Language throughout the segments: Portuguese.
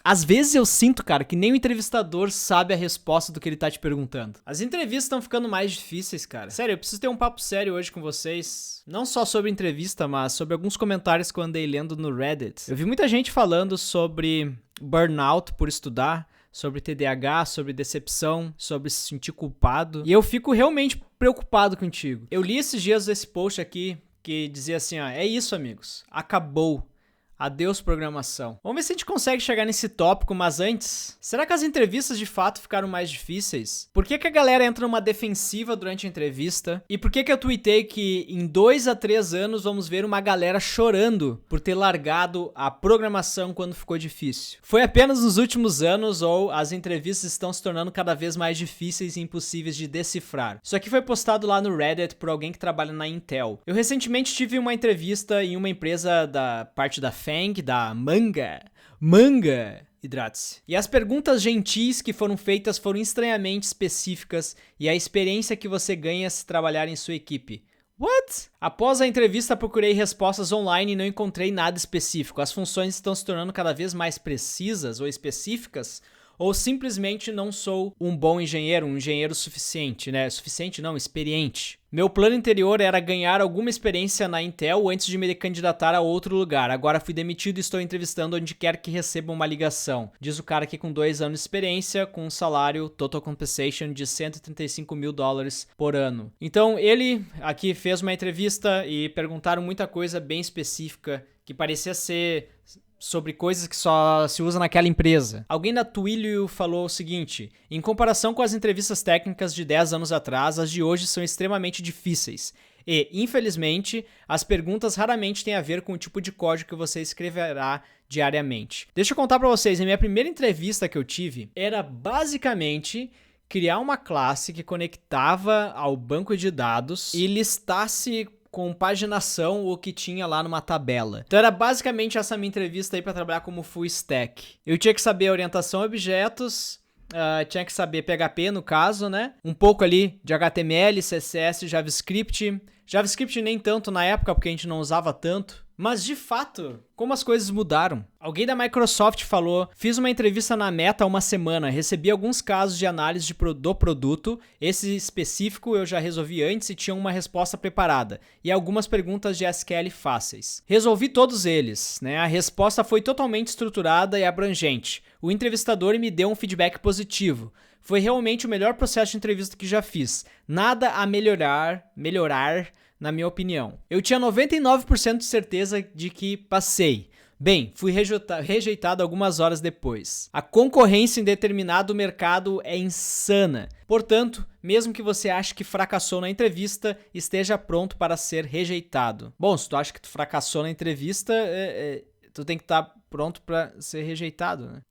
Às vezes eu sinto, cara, que nem o entrevistador sabe a resposta do que ele tá te perguntando. As entrevistas estão ficando mais difíceis, cara. Sério, eu preciso ter um papo sério hoje com vocês. Não só sobre entrevista, mas sobre alguns comentários que eu andei lendo no Reddit. Eu vi muita gente falando sobre burnout por estudar, sobre TDAH, sobre decepção, sobre se sentir culpado. E eu fico realmente preocupado contigo. Eu li esses dias esse post aqui que dizia assim, ó, é isso, amigos, acabou. Adeus programação. Vamos ver se a gente consegue chegar nesse tópico, mas antes, será que as entrevistas de fato ficaram mais difíceis? Por que a galera entra numa defensiva durante a entrevista? E por que eu tuitei que em 2 a 3 anos vamos ver uma galera chorando por ter largado a programação quando ficou difícil? Foi apenas nos últimos anos ou as entrevistas estão se tornando cada vez mais difíceis e impossíveis de decifrar? Isso aqui foi postado lá no Reddit por alguém que trabalha na Intel. Eu recentemente tive uma entrevista em uma empresa da parte da da Manga, hidrate-se. E as perguntas gentis que foram feitas foram estranhamente específicas e a experiência que você ganha se trabalhar em sua equipe. What? Após a entrevista, procurei respostas online e não encontrei nada específico. As funções estão se tornando cada vez mais precisas ou específicas? Ou simplesmente não sou um bom engenheiro, um engenheiro suficiente, né? Suficiente não, experiente. Meu plano anterior era ganhar alguma experiência na Intel antes de me candidatar a outro lugar. Agora fui demitido e estou entrevistando onde quer que receba uma ligação. Diz o cara aqui com 2 anos de experiência, com um salário total compensation de $135 mil por ano. Então ele aqui fez uma entrevista e perguntaram muita coisa bem específica que parecia ser sobre coisas que só se usa naquela empresa. Alguém da Twilio falou o seguinte: em comparação com as entrevistas técnicas de 10 anos atrás, as de hoje são extremamente difíceis. E, infelizmente, as perguntas raramente têm a ver com o tipo de código que você escreverá diariamente. Deixa eu contar pra vocês, a minha primeira entrevista que eu tive era basicamente criar uma classe que conectava ao banco de dados e listasse com paginação o que tinha lá numa tabela. Então era basicamente essa minha entrevista aí para trabalhar como full stack. Eu tinha que saber orientação a objetos, tinha que saber PHP no caso, né? Um pouco ali de HTML, CSS, JavaScript. JavaScript nem tanto na época porque a gente não usava tanto. Mas de fato, como as coisas mudaram. Alguém da Microsoft falou: fiz uma entrevista na Meta há uma semana, recebi alguns casos de análise do produto, esse específico eu já resolvi antes e tinha uma resposta preparada, e algumas perguntas de SQL fáceis. Resolvi todos eles, né? A resposta foi totalmente estruturada e abrangente. O entrevistador me deu um feedback positivo. Foi realmente o melhor processo de entrevista que já fiz. Nada a melhorar, na minha opinião. Eu tinha 99% de certeza de que passei. Bem, fui rejeitado algumas horas depois. A concorrência em determinado mercado é insana. Portanto, mesmo que você ache que fracassou na entrevista, esteja pronto para ser rejeitado. Bom, se tu acha que tu fracassou na entrevista, tu tem que estar pronto para ser rejeitado, né?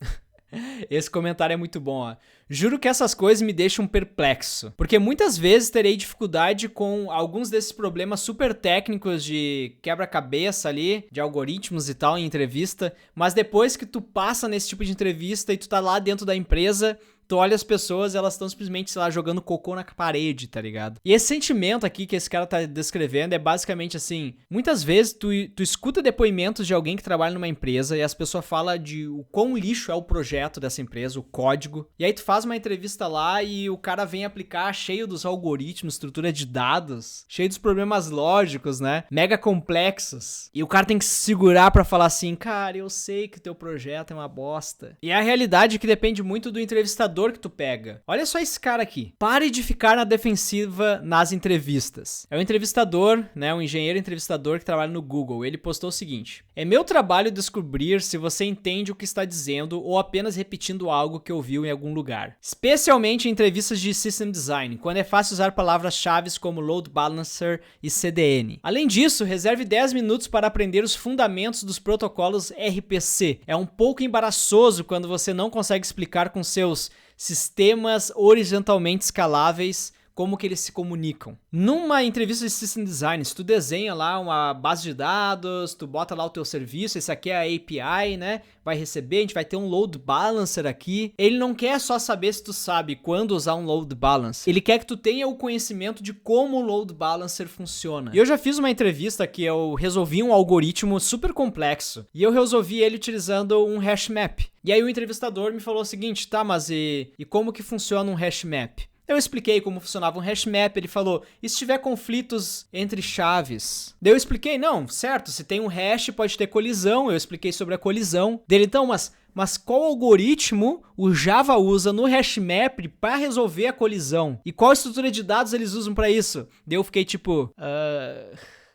Esse comentário é muito bom, ó. Juro que essas coisas me deixam perplexo, porque muitas vezes terei dificuldade com alguns desses problemas super técnicos de quebra-cabeça ali, de algoritmos e tal em entrevista, mas depois que tu passa nesse tipo de entrevista e tu tá lá dentro da empresa, tu olha as pessoas, elas estão simplesmente, sei lá, jogando cocô na parede, tá ligado? E esse sentimento aqui que esse cara tá descrevendo é basicamente assim, muitas vezes tu escuta depoimentos de alguém que trabalha numa empresa e as pessoas falam de o quão lixo é o projeto dessa empresa, o código, e aí tu faz uma entrevista lá e o cara vem aplicar cheio dos algoritmos, estrutura de dados, cheio dos problemas lógicos, né? Mega complexos. E o cara tem que se segurar pra falar assim, cara, eu sei que o teu projeto é uma bosta. E a realidade é que depende muito do entrevistador que tu pega. Olha só esse cara aqui. Pare de ficar na defensiva nas entrevistas. É um entrevistador, né? Um engenheiro entrevistador que trabalha no Google. Ele postou o seguinte: é meu trabalho descobrir se você entende o que está dizendo ou apenas repetindo algo que ouviu em algum lugar. Especialmente em entrevistas de System Design, quando é fácil usar palavras-chave como Load Balancer e CDN. Além disso, reserve 10 minutos para aprender os fundamentos dos protocolos RPC. É um pouco embaraçoso quando você não consegue explicar com seus sistemas horizontalmente escaláveis como que eles se comunicam. Numa entrevista de System Design, se tu desenha lá uma base de dados, tu bota lá o teu serviço, esse aqui é a API, né? Vai receber, a gente vai ter um load balancer aqui. Ele não quer só saber se tu sabe quando usar um load balancer. Ele quer que tu tenha o conhecimento de como o load balancer funciona. E eu já fiz uma entrevista que eu resolvi um algoritmo super complexo. E eu resolvi ele utilizando um hash map. E aí o entrevistador me falou o seguinte, tá, mas e como que funciona um hash map? Eu expliquei como funcionava um hash map, ele falou, e se tiver conflitos entre chaves? Daí eu expliquei, não, certo, se tem um hash pode ter colisão, eu expliquei sobre a colisão. Dele, então, mas qual algoritmo o Java usa no hash map para resolver a colisão? E qual estrutura de dados eles usam para isso? Daí eu fiquei tipo,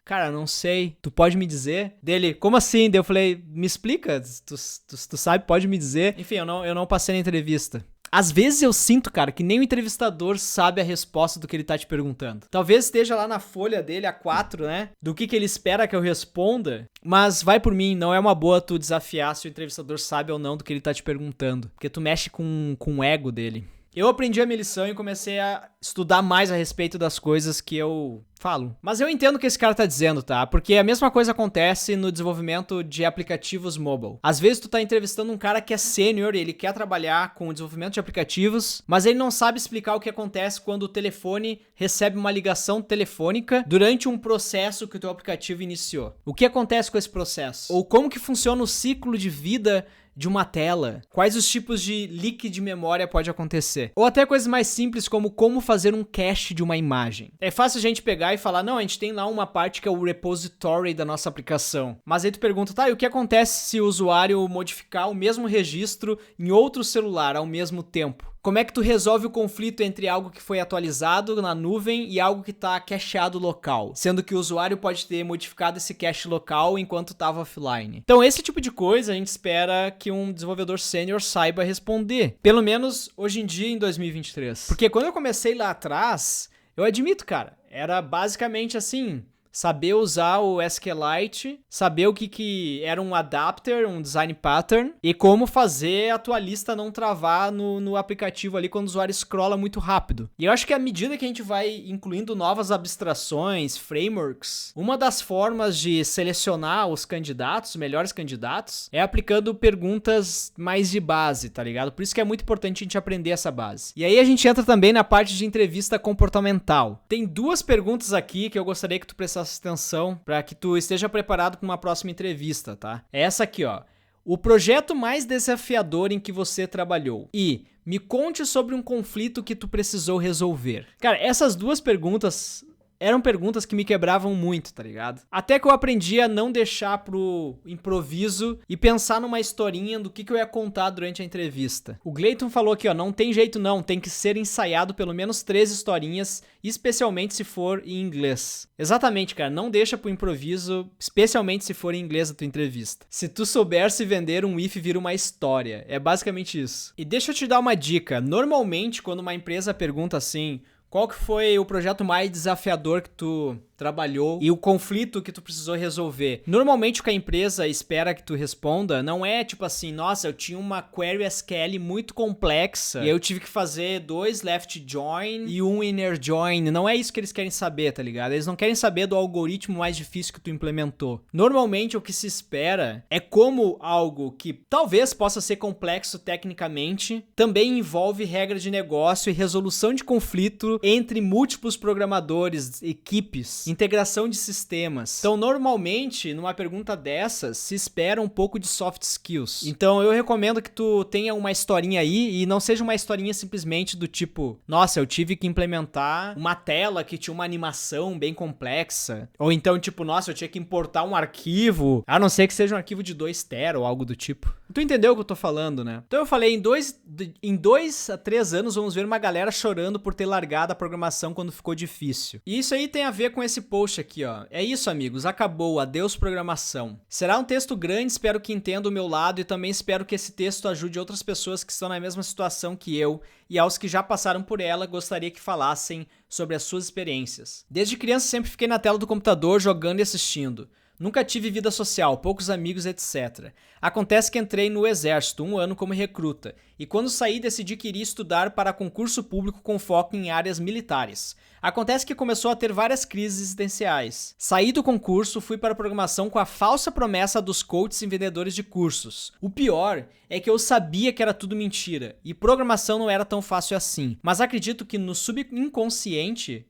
cara, não sei, tu pode me dizer? Dele, como assim? Daí eu falei, me explica, tu sabe, pode me dizer. Enfim, eu não passei na entrevista. Às vezes eu sinto, cara, que nem o entrevistador sabe a resposta do que ele tá te perguntando. Talvez esteja lá na folha dele, A4, né? Do que ele espera que eu responda. Mas vai por mim, não é uma boa tu desafiar se o entrevistador sabe ou não do que ele tá te perguntando. Porque tu mexe com o ego dele. Eu aprendi a minha lição e comecei a estudar mais a respeito das coisas que eu falo. Mas eu entendo o que esse cara tá dizendo, tá? Porque a mesma coisa acontece no desenvolvimento de aplicativos mobile. Às vezes tu tá entrevistando um cara que é sênior e ele quer trabalhar com o desenvolvimento de aplicativos, mas ele não sabe explicar o que acontece quando o telefone recebe uma ligação telefônica durante um processo que o teu aplicativo iniciou. O que acontece com esse processo? Ou como que funciona o ciclo de vida de uma tela, quais os tipos de leak de memória pode acontecer. Ou até coisas mais simples como fazer um cache de uma imagem. É fácil a gente pegar e falar, não, a gente tem lá uma parte que é o repository da nossa aplicação. Mas aí tu pergunta, tá, e o que acontece se o usuário modificar o mesmo registro em outro celular ao mesmo tempo? Como é que tu resolve o conflito entre algo que foi atualizado na nuvem e algo que está cacheado local? Sendo que o usuário pode ter modificado esse cache local enquanto estava offline. Então esse tipo de coisa a gente espera que um desenvolvedor sênior saiba responder. Pelo menos hoje em dia, em 2023. Porque quando eu comecei lá atrás, eu admito, cara, era basicamente assim... Saber usar o SQLite, saber o que era um adapter, um design pattern, e como fazer a tua lista não travar no aplicativo ali quando o usuário scrolla muito rápido. E eu acho que à medida que a gente vai incluindo novas abstrações, frameworks, uma das formas de selecionar os candidatos, os melhores candidatos, é aplicando perguntas mais de base, tá ligado? Por isso que é muito importante a gente aprender essa base. E aí a gente entra também na parte de entrevista comportamental. Tem duas perguntas aqui que eu gostaria que tu prestasse atenção para que tu esteja preparado para uma próxima entrevista, tá? É essa aqui, ó. O projeto mais desafiador em que você trabalhou e me conte sobre um conflito que tu precisou resolver. Cara, essas duas perguntas eram perguntas que me quebravam muito, tá ligado? Até que eu aprendi a não deixar pro improviso e pensar numa historinha do que eu ia contar durante a entrevista. O Gleiton falou aqui, ó, não tem jeito não, tem que ser ensaiado pelo menos 3 historinhas, especialmente se for em inglês. Exatamente, cara, não deixa pro improviso, especialmente se for em inglês a tua entrevista. Se tu souber se vender, um if vira uma história. É basicamente isso. E deixa eu te dar uma dica. Normalmente, quando uma empresa pergunta assim... Qual que foi o projeto mais desafiador que tu trabalhou e o conflito que tu precisou resolver? Normalmente o que a empresa espera que tu responda não é tipo assim, nossa, eu tinha uma query SQL muito complexa e eu tive que fazer 2 left join e 1 inner join. Não é isso que eles querem saber, tá ligado? Eles não querem saber do algoritmo mais difícil que tu implementou. Normalmente o que se espera é como algo que talvez possa ser complexo tecnicamente também envolve regra de negócio e resolução de conflito entre múltiplos programadores, equipes, integração de sistemas. Então, normalmente, numa pergunta dessas, se espera um pouco de soft skills. Então, eu recomendo que tu tenha uma historinha aí e não seja uma historinha simplesmente do tipo, nossa, eu tive que implementar uma tela que tinha uma animação bem complexa. Ou então, tipo, nossa, eu tinha que importar um arquivo, a não ser que seja um arquivo de 2 TB ou algo do tipo. Tu entendeu o que eu tô falando, né? Então, eu falei, em 2 a 3 anos, vamos ver uma galera chorando por ter largado a programação quando ficou difícil. E isso aí tem a ver com esse post aqui, ó. É isso, amigos. Acabou. Adeus, programação. Será um texto grande, espero que entenda o meu lado e também espero que esse texto ajude outras pessoas que estão na mesma situação que eu e aos que já passaram por ela, gostaria que falassem sobre as suas experiências. Desde criança sempre fiquei na tela do computador jogando e assistindo. Nunca tive vida social, poucos amigos, etc. Acontece que entrei no exército, 1 ano como recruta, e quando saí decidi que iria estudar para concurso público com foco em áreas militares. Acontece que começou a ter várias crises existenciais. Saí do concurso, fui para a programação com a falsa promessa dos coaches e vendedores de cursos. O pior é que eu sabia que era tudo mentira, e programação não era tão fácil assim. Mas acredito que no subconsciente,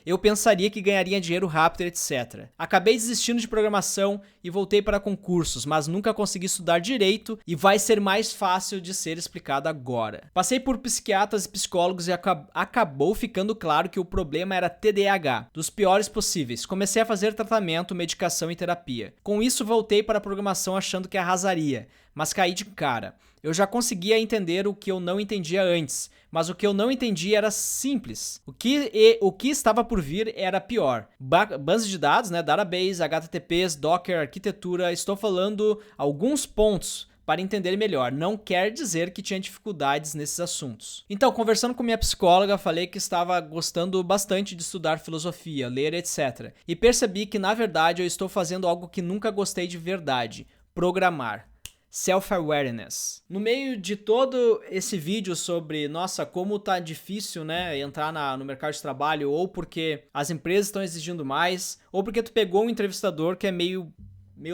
eu pensaria que ganharia dinheiro rápido, etc. Acabei desistindo de programação e voltei para concursos, mas nunca consegui estudar direito e vai ser mais fácil de ser explicado agora. Passei por psiquiatras e psicólogos e acabou ficando claro que o problema era TDAH, dos piores possíveis. Comecei a fazer tratamento, medicação e terapia. Com isso voltei para a programação achando que arrasaria, mas caí de cara. Eu já conseguia entender o que eu não entendia antes, mas o que eu não entendi era simples. O que estava por vir era pior. Bases de dados, database, HTTPs, Docker, arquitetura, estou falando alguns pontos para entender melhor. Não quer dizer que tinha dificuldades nesses assuntos. Então, conversando com minha psicóloga, falei que estava gostando bastante de estudar filosofia, ler, etc. E percebi que, na verdade, eu estou fazendo algo que nunca gostei de verdade: programar. Self-awareness. No meio de todo esse vídeo sobre, nossa, como tá difícil, entrar no mercado de trabalho, ou porque as empresas estão exigindo mais, ou porque tu pegou um entrevistador que é meio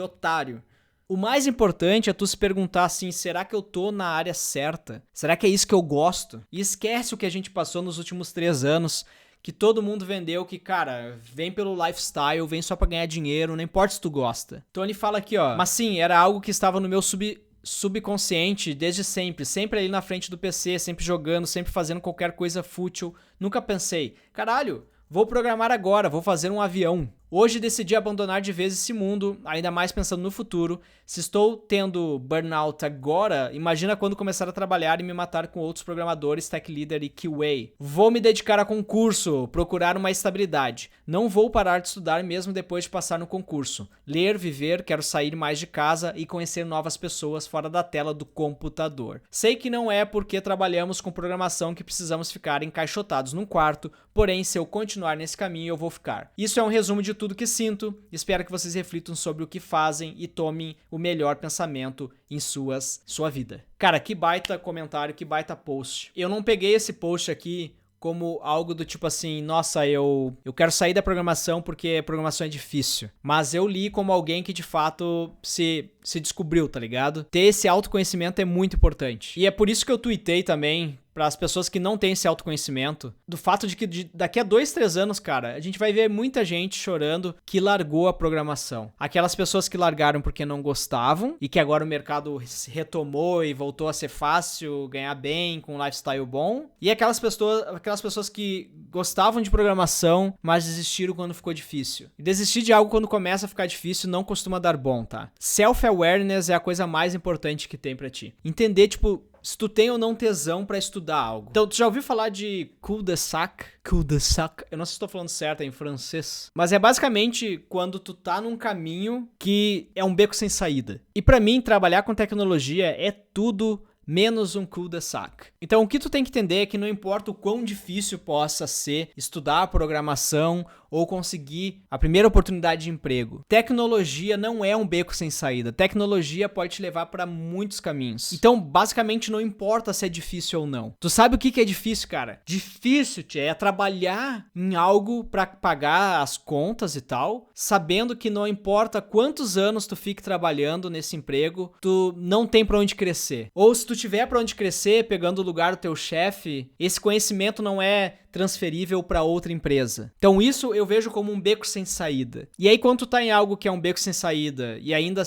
otário. O mais importante é tu se perguntar assim, será que eu tô na área certa? Será que é isso que eu gosto? E esquece o que a gente passou nos últimos 3 anos, que todo mundo vendeu que, cara, vem pelo lifestyle, vem só pra ganhar dinheiro, não importa se tu gosta. Tony fala aqui, ó, mas sim, era algo que estava no meu subconsciente desde sempre ali na frente do PC, sempre jogando, sempre fazendo qualquer coisa fútil. Nunca pensei, caralho, vou programar agora, vou fazer um avião. Hoje decidi abandonar de vez esse mundo, ainda mais pensando no futuro. Se estou tendo burnout agora, imagina quando começar a trabalhar e me matar com outros programadores, tech leader e QA. Vou me dedicar a concurso, procurar uma estabilidade. Não vou parar de estudar mesmo depois de passar no concurso. Ler, viver, quero sair mais de casa e conhecer novas pessoas fora da tela do computador. Sei que não é porque trabalhamos com programação que precisamos ficar encaixotados num quarto, porém se eu continuar nesse caminho eu vou ficar. Isso é um resumo de tudo que sinto, espero que vocês reflitam sobre o que fazem e tomem o melhor pensamento em sua vida. Cara, que baita comentário, que baita post. Eu não peguei esse post aqui como algo do tipo assim, nossa, eu quero sair da programação porque programação é difícil. Mas eu li como alguém que de fato se descobriu, tá ligado? Ter esse autoconhecimento é muito importante. E é por isso que eu tuitei também, para as pessoas que não têm esse autoconhecimento, do fato de que daqui a 2, 3 anos, cara, a gente vai ver muita gente chorando que largou a programação. Aquelas pessoas que largaram porque não gostavam e que agora o mercado se retomou e voltou a ser fácil, ganhar bem, com um lifestyle bom. E aquelas pessoas que gostavam de programação, mas desistiram quando ficou difícil. E desistir de algo quando começa a ficar difícil não costuma dar bom, tá? Self-awareness é a coisa mais importante que tem pra ti. Entender, tipo, se tu tem ou não tesão pra estudar algo. Então, tu já ouviu falar de cul-de-sac? Cul-de-sac. Eu não sei se tô falando certo, é em francês. Mas é basicamente quando tu tá num caminho que é um beco sem saída. E pra mim, trabalhar com tecnologia é tudo menos um cul-de-sac. Então, o que tu tem que entender é que não importa o quão difícil possa ser estudar programação ou conseguir a primeira oportunidade de emprego. Tecnologia não é um beco sem saída. Tecnologia pode te levar para muitos caminhos. Então, basicamente, não importa se é difícil ou não. Tu sabe o que é difícil, cara? Difícil, é trabalhar em algo para pagar as contas e tal, sabendo que não importa quantos anos tu fique trabalhando nesse emprego, tu não tem para onde crescer. Ou se tu tiver para onde crescer, pegando o lugar do teu chefe, esse conhecimento não é transferível para outra empresa. Então isso eu vejo como um beco sem saída. E aí quando tu tá em algo que é um beco sem saída e ainda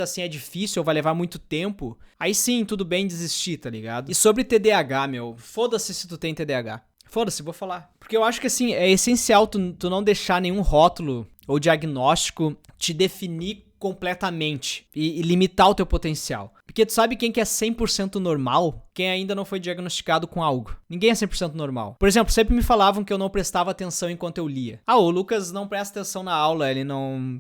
assim é difícil ou vai levar muito tempo, aí sim, tudo bem desistir, tá ligado? E sobre TDAH, foda-se se tu tem TDAH. Foda-se, vou falar. Porque eu acho que assim, é essencial tu não deixar nenhum rótulo ou diagnóstico te definir completamente e limitar o teu potencial. Porque tu sabe quem que é 100% normal? Quem ainda não foi diagnosticado com algo. Ninguém é 100% normal. Por exemplo, sempre me falavam que eu não prestava atenção enquanto eu lia. O Lucas não presta atenção na aula,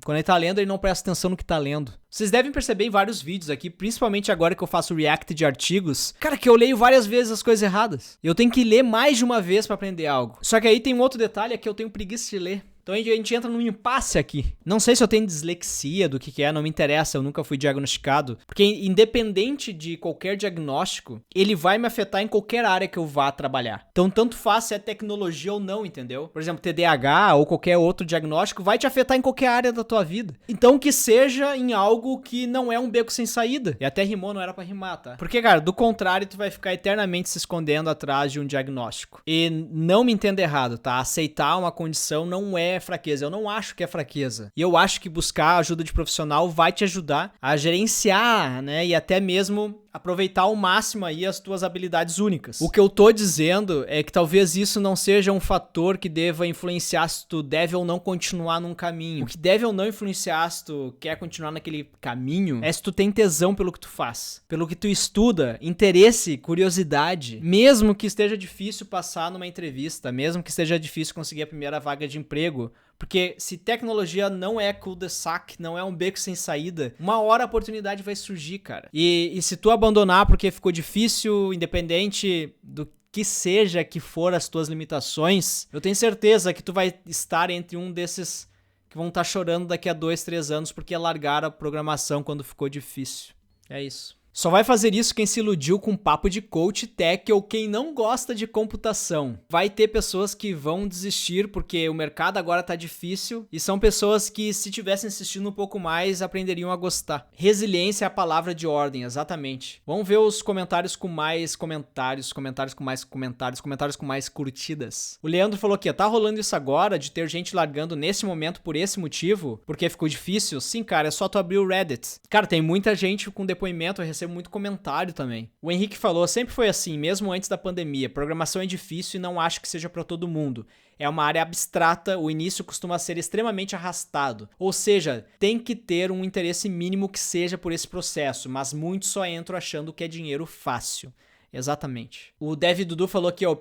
quando ele tá lendo, ele não presta atenção no que tá lendo. Vocês devem perceber em vários vídeos aqui, principalmente agora que eu faço react de artigos, cara, que eu leio várias vezes as coisas erradas. Eu tenho que ler mais de uma vez pra aprender algo. Só que aí tem um outro detalhe, é que eu tenho preguiça de ler. Então a gente entra num impasse aqui. Não sei se eu tenho dislexia do que é, não me interessa, eu nunca fui diagnosticado. Porque independente de qualquer diagnóstico, ele vai me afetar em qualquer área que eu vá trabalhar. Então tanto faz se é tecnologia ou não, entendeu? Por exemplo, TDAH ou qualquer outro diagnóstico vai te afetar em qualquer área da tua vida. Então que seja em algo que não é um beco sem saída. E até rimou, não era pra rimar, tá? Porque, cara, do contrário, tu vai ficar eternamente se escondendo atrás de um diagnóstico. E não me entenda errado, tá? Aceitar uma condição não é fraqueza. Eu não acho que é fraqueza. E eu acho que buscar ajuda de profissional vai te ajudar a gerenciar, né? E até mesmo aproveitar ao máximo aí as tuas habilidades únicas. O que eu tô dizendo é que talvez isso não seja um fator que deva influenciar se tu deve ou não continuar num caminho. O que deve ou não influenciar se tu quer continuar naquele caminho é se tu tem tesão pelo que tu faz, pelo que tu estuda, interesse, curiosidade. Mesmo que esteja difícil passar numa entrevista, mesmo que esteja difícil conseguir a primeira vaga de emprego, porque se tecnologia não é cul-de-sac, não é um beco sem saída, uma hora a oportunidade vai surgir, cara. E se tu abandonar porque ficou difícil, independente do que seja que for as tuas limitações, eu tenho certeza que tu vai estar entre um desses que vão estar chorando daqui a 2, 3 anos porque largaram a programação quando ficou difícil. É isso. Só vai fazer isso quem se iludiu com papo de coach tech ou quem não gosta de computação. Vai ter pessoas que vão desistir porque o mercado agora tá difícil e são pessoas que, se tivessem assistindo um pouco mais, aprenderiam a gostar. Resiliência é a palavra de ordem, exatamente. Vamos ver os comentários com mais comentários com mais curtidas. O Leandro falou aqui, tá rolando isso agora de ter gente largando nesse momento por esse motivo? Porque ficou difícil? Sim, cara, é só tu abrir o Reddit. Cara, tem muita gente com depoimento, eu recebo muito comentário também. O Henrique falou, sempre foi assim, mesmo antes da pandemia. Programação é difícil e não acho que seja pra todo mundo. É uma área abstrata, o início costuma ser extremamente arrastado. Ou seja, tem que ter um interesse mínimo que seja por esse processo, mas muitos só entram achando que é dinheiro fácil. Exatamente. O Dev Dudu falou que eu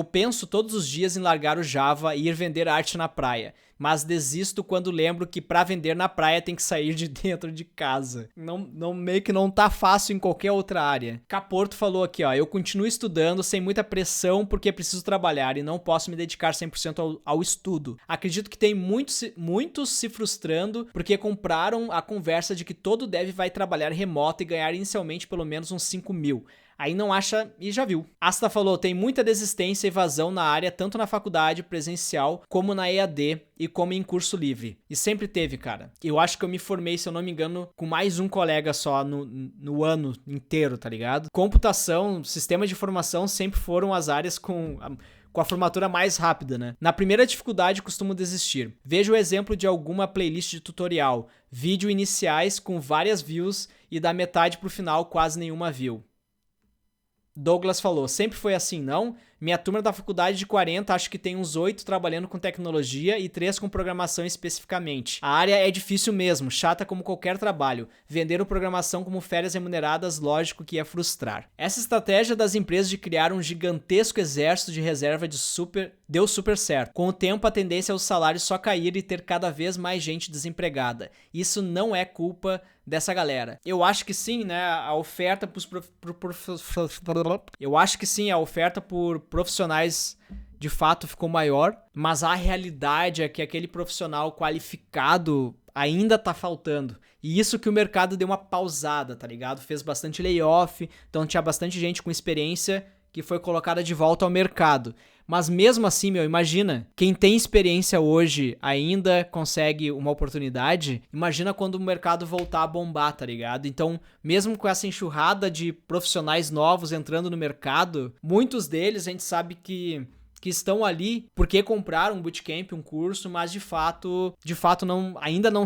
penso todos os dias em largar o Java e ir vender arte na praia, mas desisto quando lembro que pra vender na praia tem que sair de dentro de casa. Meio que não tá fácil em qualquer outra área. Caporto falou aqui, ó, eu continuo estudando sem muita pressão porque preciso trabalhar e não posso me dedicar 100% ao estudo. Acredito que tem muitos se frustrando porque compraram a conversa de que todo dev vai trabalhar remoto e ganhar inicialmente pelo menos uns 5 mil. Aí não acha e já viu. Asta falou, tem muita desistência e evasão na área, tanto na faculdade presencial, como na EAD e como em curso livre. E sempre teve, cara. Eu acho que eu me formei, se eu não me engano, com mais um colega só no ano inteiro, tá ligado? Computação, sistema de informação sempre foram as áreas com a formatura mais rápida, né? Na primeira dificuldade, costumo desistir. Veja o exemplo de alguma playlist de tutorial. Vídeo iniciais com várias views e da metade pro final quase nenhuma view. Douglas falou, sempre foi assim, não? Minha turma da faculdade de 40, acho que tem uns 8 trabalhando com tecnologia e 3 com programação especificamente. A área é difícil mesmo, chata como qualquer trabalho. Vender programação como férias remuneradas, lógico que ia frustrar. Essa estratégia das empresas de criar um gigantesco exército de reserva deu super certo. Com o tempo, a tendência é os salários só cair e ter cada vez mais gente desempregada. Isso não é culpa dessa galera. Eu acho que sim, né? A oferta Eu acho que sim, a oferta por profissionais de fato ficou maior, mas a realidade é que aquele profissional qualificado ainda tá faltando. E isso que o mercado deu uma pausada, tá ligado? Fez bastante layoff, então tinha bastante gente com experiência que foi colocada de volta ao mercado. Mas mesmo assim, imagina, quem tem experiência hoje ainda consegue uma oportunidade, imagina quando o mercado voltar a bombar, tá ligado? Então, mesmo com essa enxurrada de profissionais novos entrando no mercado, muitos deles a gente sabe que estão ali porque compraram um bootcamp, um curso, mas de fato ainda não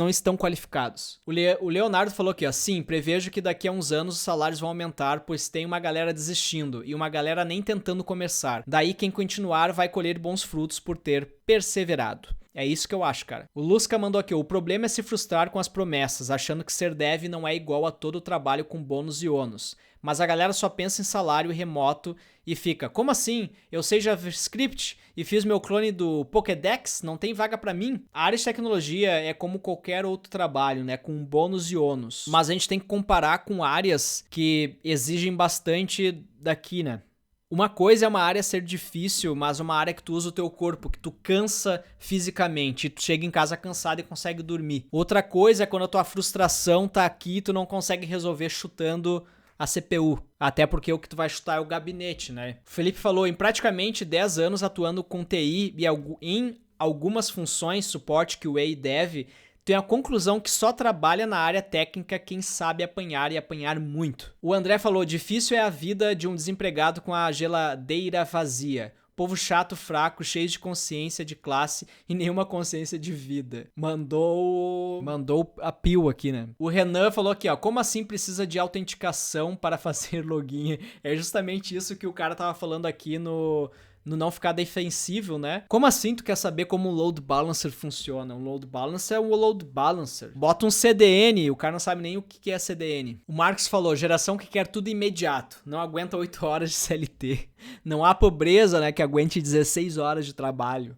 estão qualificados. O Leonardo falou aqui, ó, sim, prevejo que daqui a uns anos os salários vão aumentar, pois tem uma galera desistindo e uma galera nem tentando começar. Daí quem continuar vai colher bons frutos por ter perseverado. É isso que eu acho, cara. O Lusca mandou aqui, o problema é se frustrar com as promessas, achando que ser dev não é igual a todo o trabalho com bônus e ônus. Mas a galera só pensa em salário remoto e fica, como assim? Eu sei JavaScript e fiz meu clone do Pokédex, não tem vaga pra mim? A área de tecnologia é como qualquer outro trabalho, né? Com bônus e ônus. Mas a gente tem que comparar com áreas que exigem bastante daqui, né? Uma coisa é uma área ser difícil, mas uma área que tu usa o teu corpo, que tu cansa fisicamente, e tu chega em casa cansado e consegue dormir. Outra coisa é quando a tua frustração tá aqui e tu não consegue resolver chutando a CPU. Até porque o que tu vai chutar é o gabinete, né? O Felipe falou, em praticamente 10 anos atuando com TI e em algumas funções, suporte, QA e dev, tem a conclusão que só trabalha na área técnica quem sabe apanhar e apanhar muito. O André falou, difícil é a vida de um desempregado com a geladeira vazia. Povo chato, fraco, cheio de consciência de classe e nenhuma consciência de vida. Mandou a pio aqui, né? O Renan falou aqui, ó, como assim precisa de autenticação para fazer login? É justamente isso que o cara tava falando aqui no não ficar defensivo, né? Como assim tu quer saber como um load balancer funciona? Um load balancer é um load balancer. Bota um CDN, o cara não sabe nem o que é CDN. O Marcos falou, geração que quer tudo imediato, não aguenta 8 horas de CLT. Não há pobreza, né, que aguente 16 horas de trabalho.